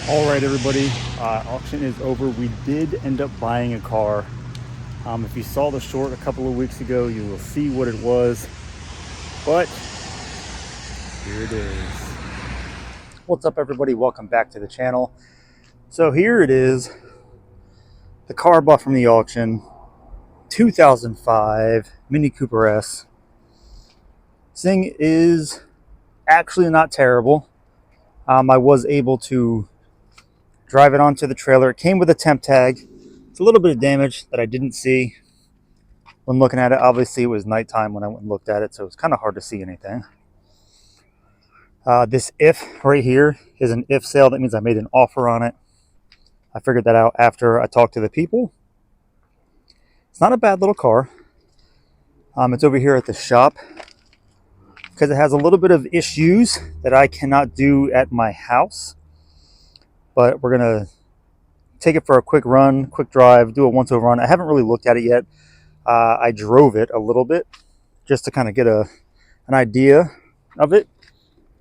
All right, everybody, auction is over. We did end up buying a car. If you saw the short a couple of weeks ago, you will see what it was, but here it is. What's up, everybody? Welcome back to the channel. So here it is, the car I bought from the auction, 2005 Mini Cooper S. This thing is actually not terrible. I was able to drive it onto the trailer. It came with a temp tag. It's a little bit of damage that I didn't see when looking at it. Obviously, it was nighttime when I went and looked at it, so it's kind of hard to see anything. This if right here is an if sale. That means I made an offer on it. I figured that out after I talked to the people. It's not a bad little car. It's over here at the shop because it has a little bit of issues that I cannot do at my house. But we're going to take it for a quick run, quick drive, do a once over run. I haven't really looked at it yet. I drove it a little bit just to kind of get an idea of it.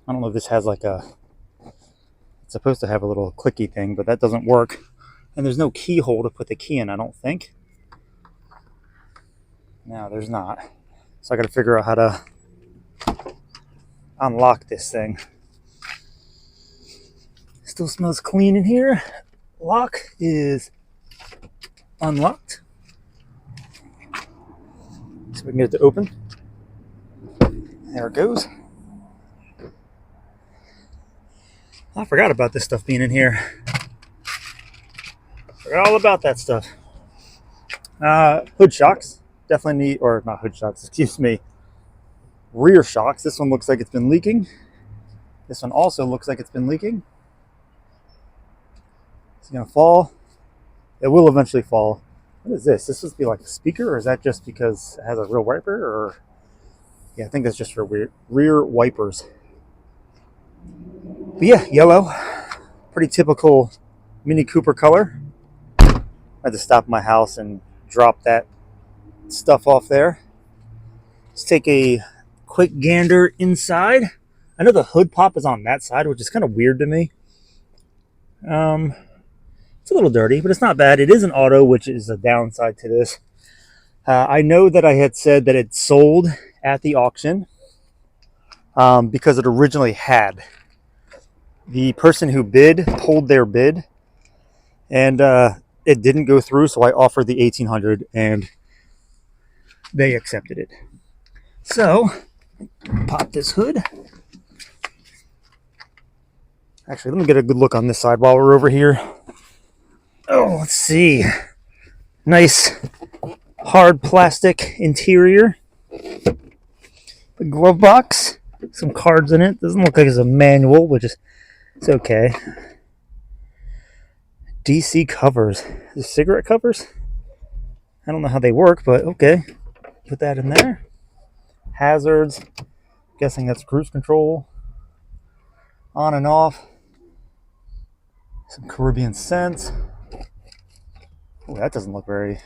I don't know if this has like it's supposed to have a little clicky thing, but that doesn't work. And there's no keyhole to put the key in, I don't think. No, there's not. So I got to figure out how to unlock this thing. Still smells clean in here. Lock is unlocked. So we can get it to open. There it goes. I forgot about this stuff being in here. Forgot all about that stuff. Hood shocks. Definitely need, or not hood shocks, excuse me. Rear shocks. This one looks like it's been leaking. This one also looks like it's been leaking. It's going to fall. It will eventually fall. What is this? This supposed to be like a speaker, or is that just because it has a rear wiper? Or yeah, I think that's just for rear wipers. But yeah, yellow. Pretty typical Mini Cooper color. I had to stop at my house and drop that stuff off there. Let's take a quick gander inside. I know the hood pop is on that side, which is kind of weird to me. It's a little dirty, but it's not bad. It is an auto, which is a downside to this. I know that I had said that it sold at the auction because it originally had. The person who bid pulled their bid, and it didn't go through, so I offered the $1,800, and they accepted it. So, pop this hood. Actually, let me get a good look on this side while we're over here. Oh, let's see. Nice hard plastic interior. The glove box. Some cards in it. Doesn't look like it's a manual, which is it's okay. DC covers. The cigarette covers? I don't know how they work, but okay. Put that in there. Hazards. Guessing that's cruise control. On and off. Some Caribbean scents. Oh, that doesn't look very...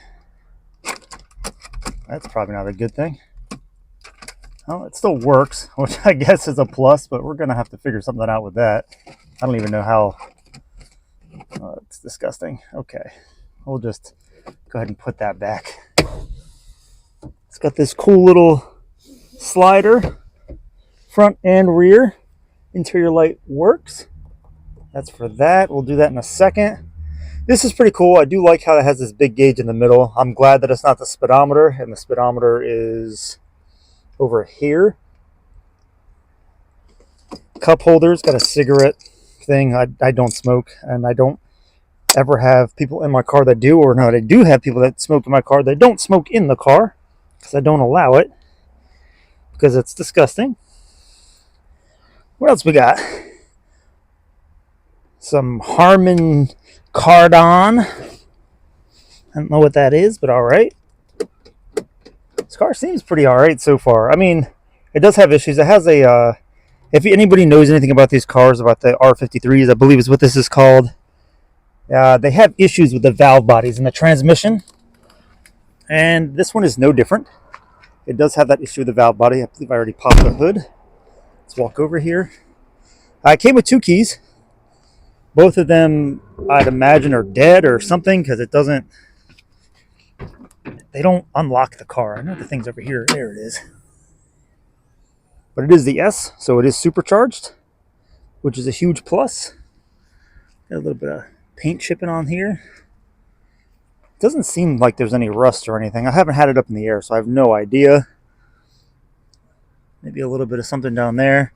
That's probably not a good thing. Well, it still works, which I guess is a plus, but we're going to have to figure something out with that. I don't even know how... it's disgusting. Okay. We'll just go ahead and put that back. It's got this cool little slider, front and rear. Interior light works. That's for that. We'll do that in a second. This is pretty cool. I do like how it has this big gauge in the middle. I'm glad that it's not the speedometer, and the speedometer is over here. Cup holders, got a cigarette thing. I don't smoke, and I don't ever have people in my car that do, or no, I do have people that smoke in my car that don't smoke in the car, because I don't allow it, because it's disgusting. What else we got? Some Harman Kardon. I don't know what that is, but all right. This car seems pretty all right so far. I mean, it does have issues. It has a, if anybody knows anything about these cars, about the R53s, I believe is what this is called. They have issues with the valve bodies and the transmission. And this one is no different. It does have that issue with the valve body. I believe I already popped the hood. Let's walk over here. It came with 2 keys. Both of them, I'd imagine, are dead or something because they don't unlock the car. I know the thing's over here. There it is. But it is the S, so it is supercharged, which is a huge plus. Got a little bit of paint chipping on here. Doesn't seem like there's any rust or anything. I haven't had it up in the air, so I have no idea. Maybe a little bit of something down there.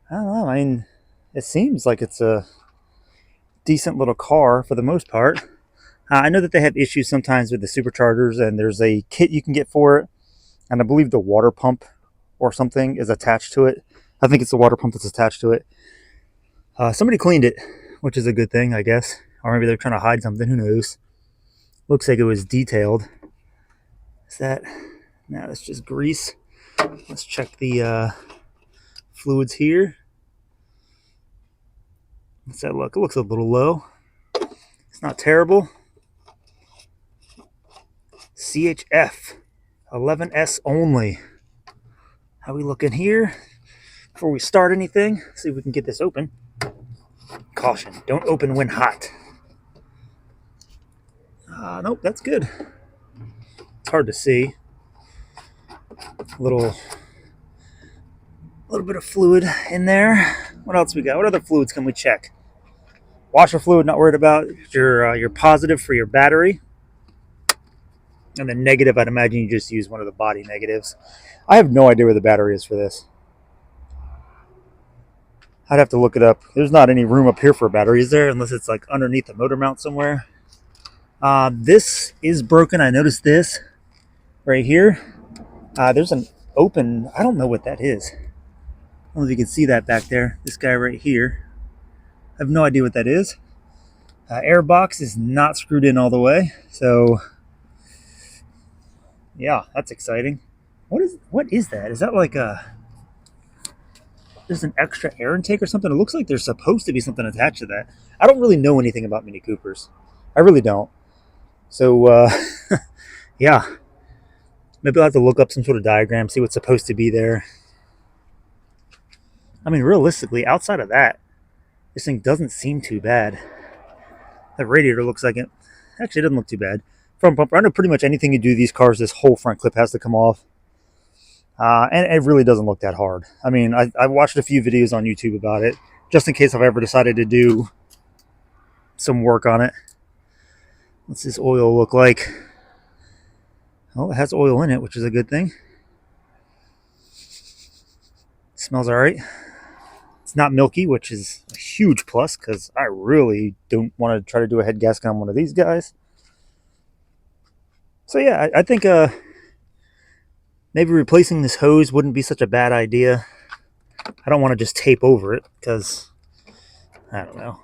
I don't know. I mean, it seems like it's a decent little car for the most part. I know that they have issues sometimes with the superchargers, and there's a kit you can get for it. And I believe the water pump or something is attached to it. I think it's the water pump that's attached to it. Somebody cleaned it, which is a good thing, I guess. Or maybe they're trying to hide something. Who knows? Looks like it was detailed. Is that? No, that's just grease. Let's check the fluids here. What's that look? It looks a little low. It's not terrible. CHF 11S only. How we looking here? Before we start anything, see if we can get this open. Caution, don't open when hot. Nope, that's good. It's hard to see. A little bit of fluid in there. What else we got? What other fluids can we check? Washer fluid, not worried about. Your positive for your battery. And the negative, I'd imagine you just use one of the body negatives. I have no idea where the battery is for this. I'd have to look it up. There's not any room up here for a battery, is there? Unless it's like underneath the motor mount somewhere. This is broken. I noticed this right here. There's an open, I don't know what that is. I don't know if you can see that back there. This guy right here. I have no idea what that is. Air box is not screwed in all the way. So, yeah, that's exciting. What is that? Is that like there's an extra air intake or something? It looks like there's supposed to be something attached to that. I don't really know anything about Mini Coopers. I really don't. So, yeah. Maybe I'll have to look up some sort of diagram, see what's supposed to be there. I mean, realistically, outside of that, this thing doesn't seem too bad. That radiator looks like it. Actually, it doesn't look too bad. Front bumper, I know pretty much anything you do to these cars, this whole front clip has to come off. And it really doesn't look that hard. I mean, I watched a few videos on YouTube about it, just in case I've ever decided to do some work on it. What's this oil look like? Oh, it has oil in it, which is a good thing. Smells all right. It's not milky, which is a huge plus because I really don't want to try to do a head gasket on one of these guys. So yeah, I think maybe replacing this hose wouldn't be such a bad idea. I don't want to just tape over it because, I don't know.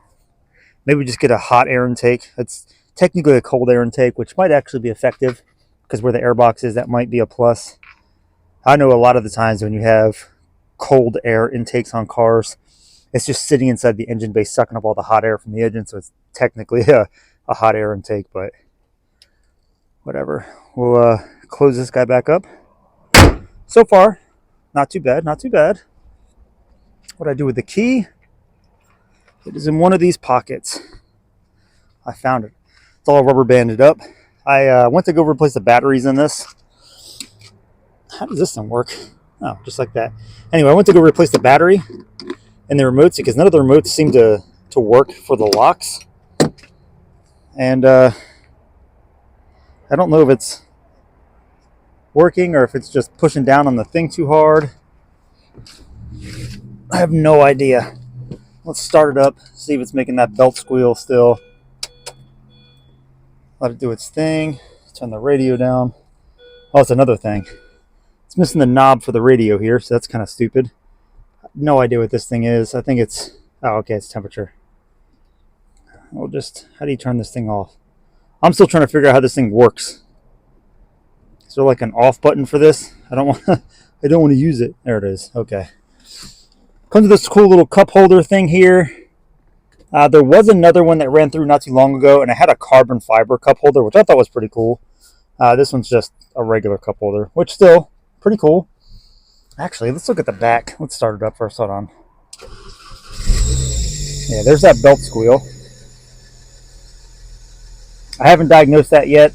Maybe just get a hot air intake. It's technically a cold air intake, which might actually be effective because where the air box is, that might be a plus. I know a lot of the times when you have cold air intakes on cars, it's just sitting inside the engine bay sucking up all the hot air from the engine, so it's technically a hot air intake, but whatever. We'll close this guy back up. So far, not too bad, not too bad. What I do with the key, it is in one of these pockets. I found it. It's all rubber banded up. I went to go replace the batteries in this. How does this thing work? Oh, just like that. Anyway, I went to go replace the battery and the remotes because none of the remotes seem to work for the locks. And I don't know if it's working or if it's just pushing down on the thing too hard. I have no idea. Let's start it up, see if it's making that belt squeal still. Let it do its thing. Turn the radio down. Oh, it's another thing. It's missing the knob for the radio here, so that's kind of stupid. No idea what this thing is. I think it's... Oh, okay, it's temperature. We'll just... How do you turn this thing off? I'm still trying to figure out how this thing works. Is there like an off button for this? I don't want to use it. There it is. Okay. Comes with this cool little cup holder thing here. There was another one that ran through not too long ago, and it had a carbon fiber cup holder, which I thought was pretty cool. This one's just a regular cup holder, which still pretty cool. Actually, let's look at the back. Let's start it up first. Hold on. Yeah, there's that belt squeal. I haven't diagnosed that yet.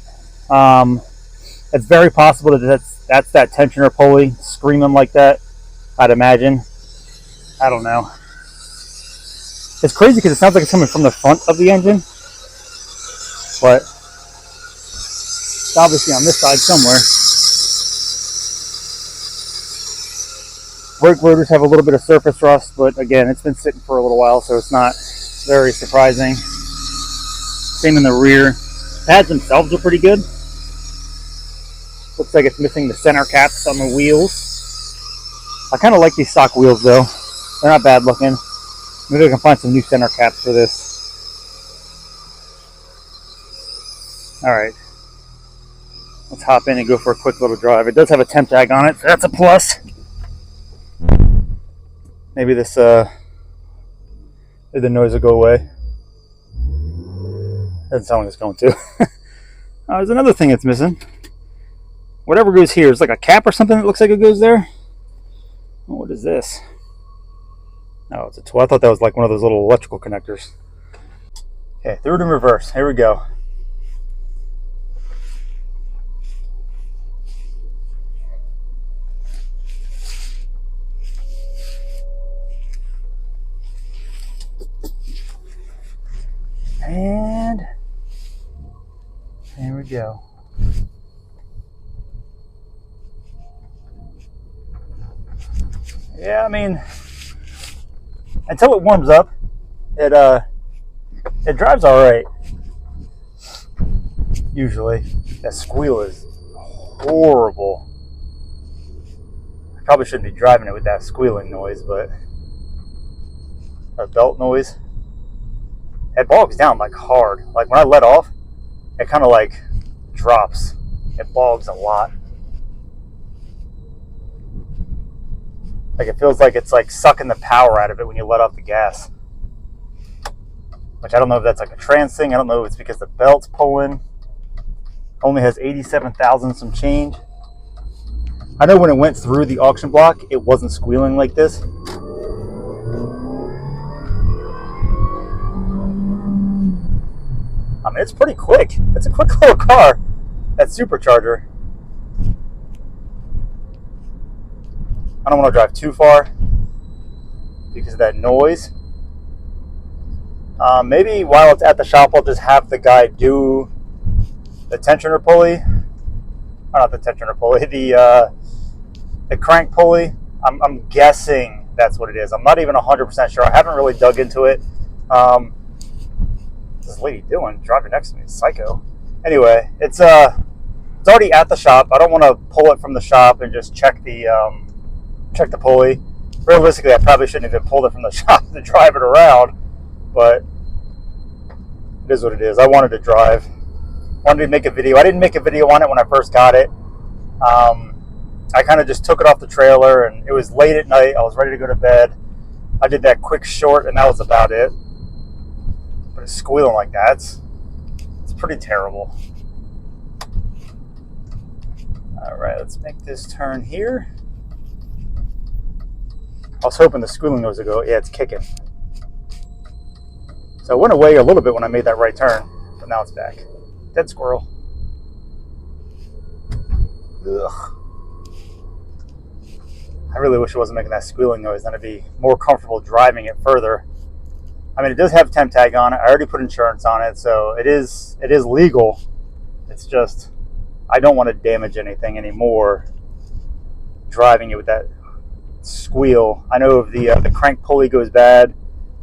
It's very possible that that's that tensioner pulley screaming like that, I'd imagine. I don't know. It's crazy because it sounds like it's coming from the front of the engine, but it's obviously on this side somewhere. Brake rotors have a little bit of surface rust, but again, it's been sitting for a little while, so it's not very surprising. Same in the rear. Pads themselves are pretty good. Looks like it's missing the center caps on the wheels. I kind of like these stock wheels though. They're not bad looking. Maybe I can find some new center caps for this. Alright. Let's hop in and go for a quick little drive. It does have a temp tag on it, so that's a plus. Maybe this, maybe the noise will go away. Doesn't sound like it's going to. There's another thing that's missing. Whatever goes here is like a cap or something that looks like it goes there. Oh, what is this? Oh, it's a 12. I thought that was like one of those little electrical connectors. Okay, through it in reverse. Here we go. And here we go. Yeah, I mean, until it warms up, it drives all right. Usually, that squeal is horrible. I probably shouldn't be driving it with that squealing noise, but a belt noise. It bogs down like hard. Like when I let off, it kind of like drops. It bogs a lot. Like it feels like it's like sucking the power out of it when you let off the gas. Which I don't know if that's like a trans thing. I don't know if it's because the belt's pulling. Only has 87,000 some change. I know when it went through the auction block, it wasn't squealing like this. I mean, it's pretty quick. It's a quick little car, that supercharger. I don't want to drive too far because of that noise. Maybe while it's at the shop, I'll just have the guy do the tensioner pulley. Or not the tensioner pulley, the crank pulley. I'm guessing that's what it is. I'm not even 100% sure. I haven't really dug into it. What's this lady doing? Driving next to me, it's psycho. Anyway, it's already at the shop. I don't want to pull it from the shop and just check the pulley. Realistically, I probably shouldn't have pulled it from the shop to drive it around, but it is what it is. I wanted to drive. Wanted to make a video. I didn't make a video on it when I first got it. I kind of just took it off the trailer, and it was late at night. I was ready to go to bed. I did that quick short, and that was about it. But it's squealing like that. It's pretty terrible. All right, let's make this turn here. I was hoping the squealing noise would go. Yeah, it's kicking. So it went away a little bit when I made that right turn, but now it's back. Dead squirrel. Ugh. I really wish it wasn't making that squealing noise. Then I'd be more comfortable driving it further. I mean, it does have temp tag on it. I already put insurance on it, so it is legal. It's just I don't want to damage anything anymore driving it with that squeal. I know if the crank pulley goes bad,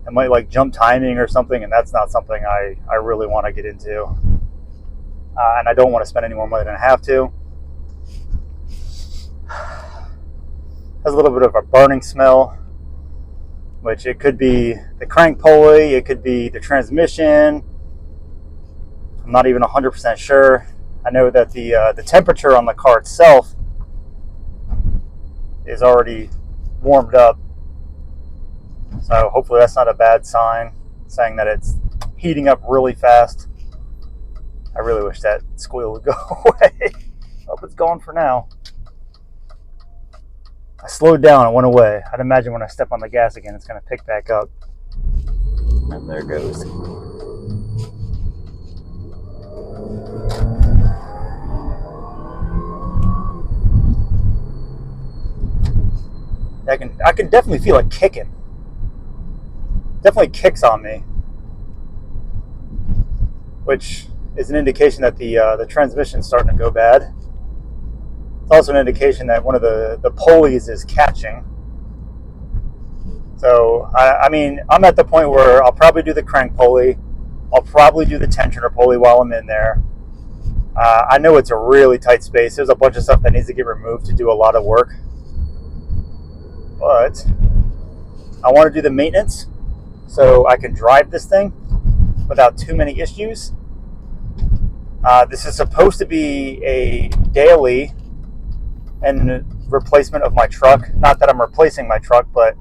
it might like jump timing or something, and that's not something I really want to get into. And I don't want to spend any more money than I have to. Has a little bit of a burning smell, which it could be the crank pulley, it could be the transmission. I'm not even 100% sure. I know that the temperature on the car itself is already warmed up, so hopefully that's not a bad sign, saying that it's heating up really fast. I really wish that squeal would go away. Hope it's gone for now. I slowed down, it went away. I'd imagine when I step on the gas again, it's going to pick back up. And there goes. I can definitely feel it kicking. Definitely kicks on me, which is an indication that the transmission's starting to go bad. It's also an indication that one of the pulleys is catching. So, I mean, I'm at the point where I'll probably do the crank pulley. I'll probably do the tensioner pulley while I'm in there. I know it's a really tight space. There's a bunch of stuff that needs to get removed to do a lot of work. But I want to do the maintenance so I can drive this thing without too many issues. This is supposed to be a daily and replacement of my truck. Not that I'm replacing my truck, but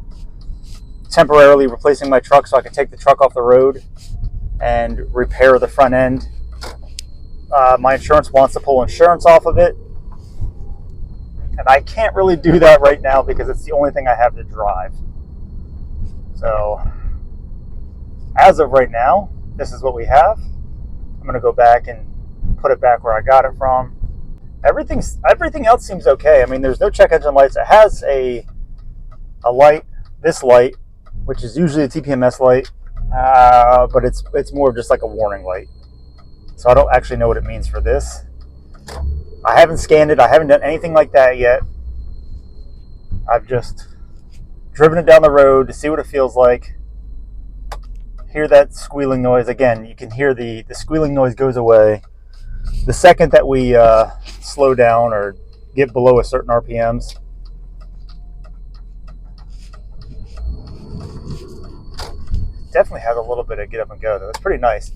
temporarily replacing my truck so I can take the truck off the road and repair the front end. My insurance wants to pull insurance off of it, and I can't really do that right now because it's the only thing I have to drive. So as of right now, this is what we have. I'm going to go back and put it back where I got it from. Everything else seems okay. I mean, there's no check engine lights. It has a light, this light, which is usually a TPMS light, but it's more just like a warning light. So I don't actually know what it means for this. I haven't scanned it. I haven't done anything like that yet. I've just driven it down the road to see what it feels like. Hear that squealing noise. Again, you can hear the squealing noise goes away the second that we slow down or get below a certain RPMs. Definitely has a little bit of get up and go though. It's pretty nice.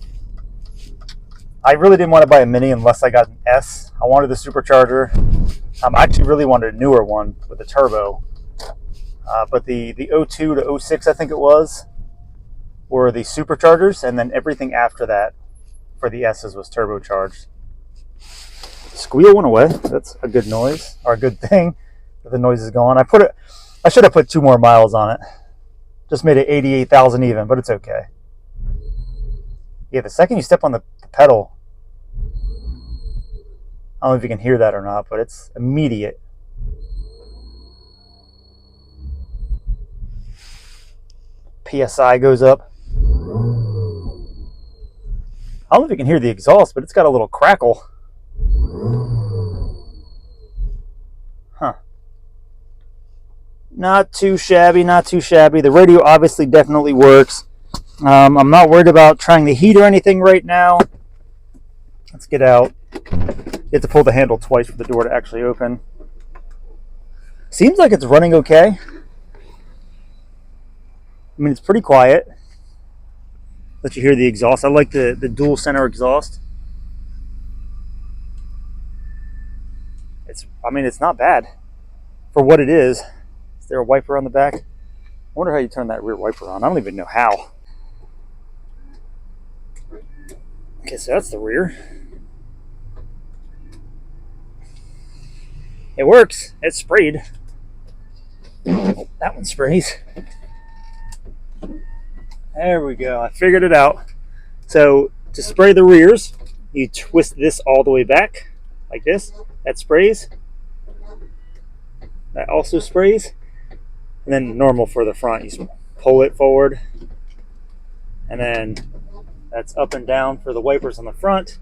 I really didn't want to buy a Mini unless I got an S. I wanted the supercharger. I actually really wanted a newer one with a turbo. But the 02 to 06, I think it was, were the superchargers, and then everything after that for the S's was turbocharged. Squeal went away. That's a good noise, or a good thing that the noise is gone. I should have put 2 more miles on it. Just made it 88,000 even, but it's okay. Yeah, the second you step on the pedal, I don't know if you can hear that or not, but it's immediate. PSI goes up. I don't know if you can hear the exhaust, but it's got a little crackle. Huh. Not too shabby, not too shabby. The radio obviously definitely works. I'm not worried about trying the heat or anything right now. Let's get out. You have to pull the handle twice for the door to actually open. Seems like it's running okay. I mean, it's pretty quiet. Let you hear the exhaust. I like the dual center exhaust. It's not bad for what it is. Is there a wiper on the back? I wonder how you turn that rear wiper on. I don't even know how. Okay, so that's the rear. It works. It's sprayed. Oh, that one sprays. There we go. I figured it out. So to spray the rears, you twist this all the way back like this. That sprays. That also sprays. And then normal for the front. You pull it forward. And then that's up and down for the wipers on the front.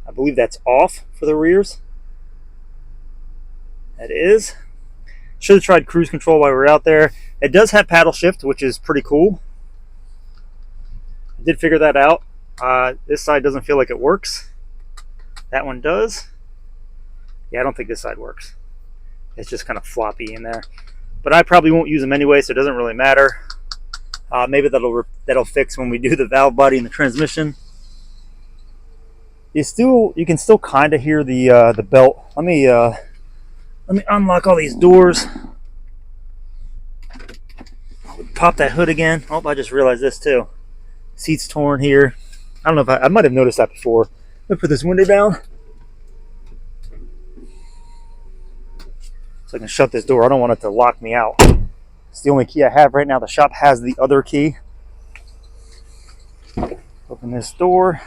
I believe that's off for the rears. That is. Should have tried cruise control while we were out there. It does have paddle shift, which is pretty cool. I did figure that out. This side doesn't feel like it works. That one does. Yeah, I don't think this side works. It's just kind of floppy in there. But I probably won't use them anyway, so it doesn't really matter. Maybe that'll fix when we do the valve body and the transmission. You can still kind of hear the belt. Let me unlock all these doors. Pop that hood again. Oh, I just realized this too. Seat's torn here. I don't know if I might have noticed that before. Let me put this window down so I can shut this door. I don't want it to lock me out. It's the only key I have right now. The shop has the other key. Open this door.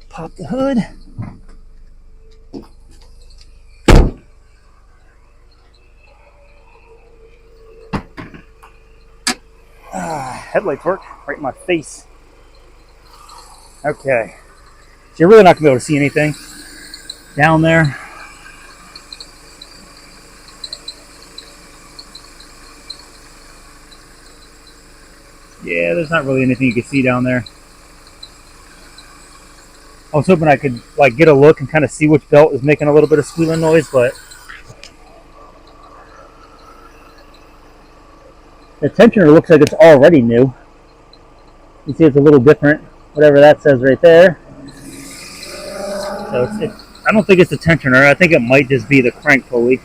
Pop the hood. Headlights work right in my face. Okay. So you're really not going to be able to see anything down there. Yeah, there's not really anything you can see down there. I was hoping I could like get a look and kind of see which belt is making a little bit of squealing noise, but the tensioner looks like it's already new. You see it's a little different, whatever that says right there. So I don't think it's the tensioner. I think it might just be the crank pulley.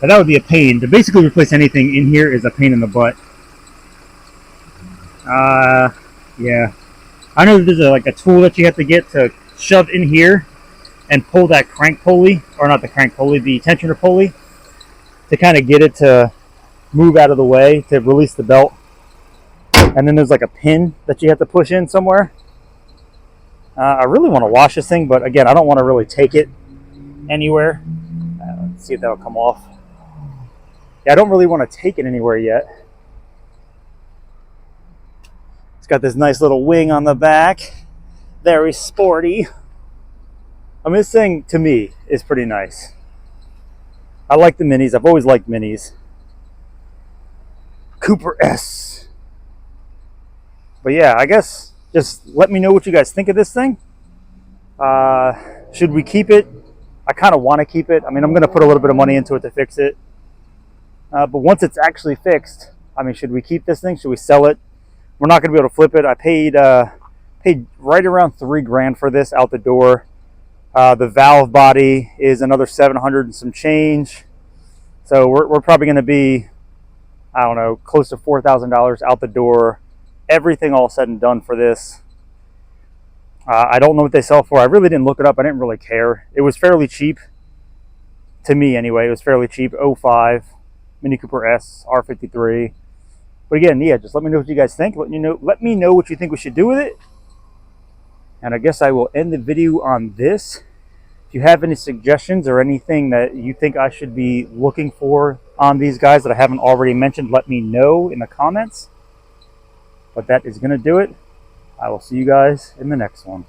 But that would be a pain. To basically replace anything in here is a pain in the butt. Yeah. I know there's like a tool that you have to get to shove in here and pull that crank pulley, or not the crank pulley, the tensioner pulley, to kind of get it to move out of the way to release the belt. And then there's like a pin that you have to push in somewhere. I really want to wash this thing, but again, I don't want to really take it anywhere. Let's see if that'll come off. Yeah, I don't really want to take it anywhere yet. It's got this nice little wing on the back. Very sporty. I mean, this thing, to me, is pretty nice. I like the minis. I've always liked minis. Cooper S. But yeah, I guess just let me know what you guys think of this thing. Should we keep it? I kind of want to keep it. I mean, I'm going to put a little bit of money into it to fix it. But once it's actually fixed, I mean, should we keep this thing? Should we sell it? We're not going to be able to flip it. I paid right around $3,000 for this out the door. The valve body is another $700 and some change. So we're probably going to be, I don't know, close to $4,000 out the door. Everything all said and done for this. I don't know what they sell for. I really didn't look it up. I didn't really care. It was fairly cheap. To me, anyway, it was fairly cheap. 05 Mini Cooper S R53. But again, yeah, just let me know what you guys think. Let me know what you think we should do with it. And I guess I will end the video on this. If you have any suggestions or anything that you think I should be looking for on these guys that I haven't already mentioned, let me know in the comments. But that is going to do it. I will see you guys in the next one.